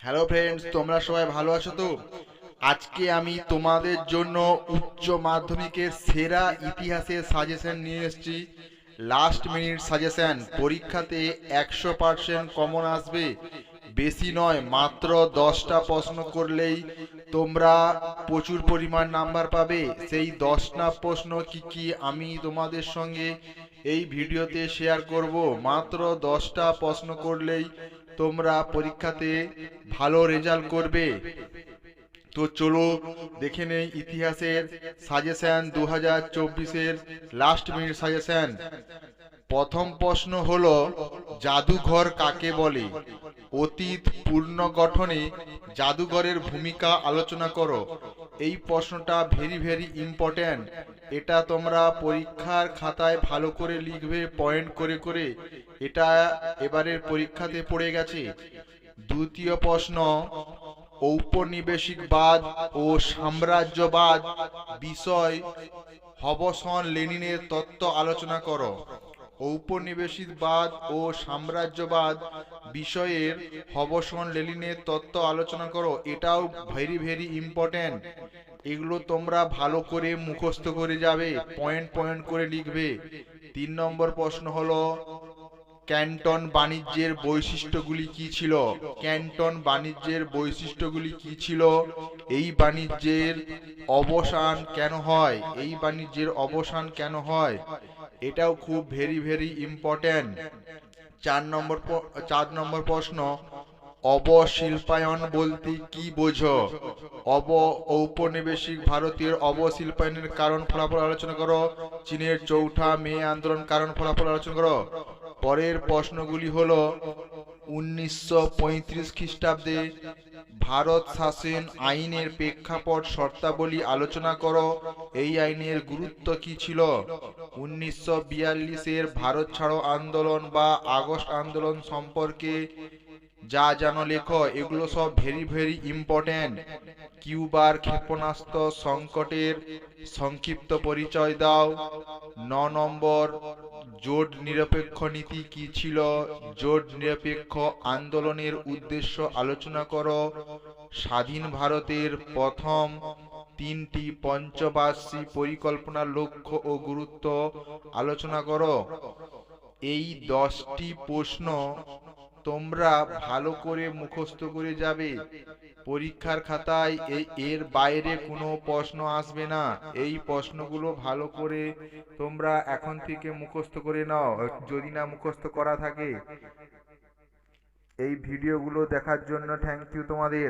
Hello friends, তোমরা সবাই ভালো আছো তো? আজকে আমি তোমাদের জন্য উচ্চ মাধ্যমিকের সেরা ইতিহাসের সাজেশন নিয়ে এসেছি। লাস্ট মিনিট সাজেশন, পরীক্ষাতে 100% কমন আসবে। বেশি নয়, মাত্র 10টা প্রশ্ন করলেই তোমরা প্রচুর পরিমাণ নাম্বার পাবে। সেই 10টা প্রশ্ন কি কি আমি তোমাদের সঙ্গে এই ভিডিওতে শেয়ার করব। মাত্র 10টা প্রশ্ন করলেই তোমরা পরীক্ষাতে ভালো রেজাল্ট করবে। তো চলো দেখে নেই ইতিহাসের সাজেশন 2024-এর লাস্ট মিনিট সাজেশন। প্রথম প্রশ্ন হলো, জাদুঘর কাকে বলে? অতীত পুনর্গঠনে জাদুঘরের ভূমিকা আলোচনা করো। এই প্রশ্নটা ভেরি ভেরি ইম্পর্ট্যান্ট। এটা তোমরা পরীক্ষার খাতায় ভালো করে লিখবে পয়েন্ট করে করে। এটা এবারের পরীক্ষাতে পড়ে গেছে। দ্বিতীয় প্রশ্ন, ঔপনিবেশিকবাদ ও সাম্রাজ্যবাদ বিষয় হবসন লেনিনের তত্ত্ব আলোচনা করো। ঔপনিবেশিকবাদ ও সাম্রাজ্যবাদ বিষয়ের হবসন লেনিনের তত্ত্ব আলোচনা করো। এটাও ভেরি ভেরি ইম্পর্ট্যান্ট। এগুলো তোমরা ভালো করে মুখস্থ করে যাবে, পয়েন্ট পয়েন্ট করে লিখবে। 3 নম্বর প্রশ্ন হলো, ক্যান্টন বাণিজ্যের বৈশিষ্ট্যগুলি কি ছিল? ক্যান্টন বাণিজ্যের বৈশিষ্ট্যগুলি কি ছিল? এই বাণিজ্যের অবসান কেন হয়? এই বাণিজ্যের অবসান কেন হয়? এটাও খুব ভেরি ভেরি ইম্পর্ট্যান্ট। 4 নম্বর প্রশ্ন, অবশিল্পায়ন বলতে কি বোঝো? ঔপনিবেশিক ভারতের অবশিল্পায়নের কারণ ফলাফল আলোচনা করো। চীনের চৌঠা মে আন্দোলন কারণ ফলাফল আলোচনা করো। পরের প্রশ্নগুলি হলো, 1935 খ্রিস্টাব্দে ভারত শাসন আইনের প্রেক্ষাপট শর্তাবলী আলোচনা করো। এই আইনের গুরুত্ব কি ছিল? 1942-এর ভারত ছাড়ো আন্দোলন বা আগস্ট আন্দোলন সম্পর্কে যা জানো লেখো। এগুলো সব ভেরি ভেরি ইম্পর্ট্যান্ট। কিউবার ক্ষেপণাস্ত্র সংকটের সংক্ষিপ্ত পরিচয় দাও। 9 নম্বর, জোট নিরপেক্ষ নীতি কি ছিল? জোট নিরপেক্ষ আন্দোলনের উদ্দেশ্য আলোচনা করো। স্বাধীন ভারতের প্রথম 3টি পঞ্চবার্ষিক পরিকল্পনার লক্ষ্য ও গুরুত্ব আলোচনা করো। এই 10টি প্রশ্ন তোমরা ভালো করে মুখস্থ করে যাবে। পরীক্ষার খাতায় এর বাইরে কোনো প্রশ্ন আসবে না। এই প্রশ্নগুলো ভালো করে তোমরা এখন থেকে মুখস্থ করে নাও, যদি না মুখস্থ করা থাকে। এই ভিডিওগুলো দেখার জন্য থ্যাংক ইউ তোমাদের।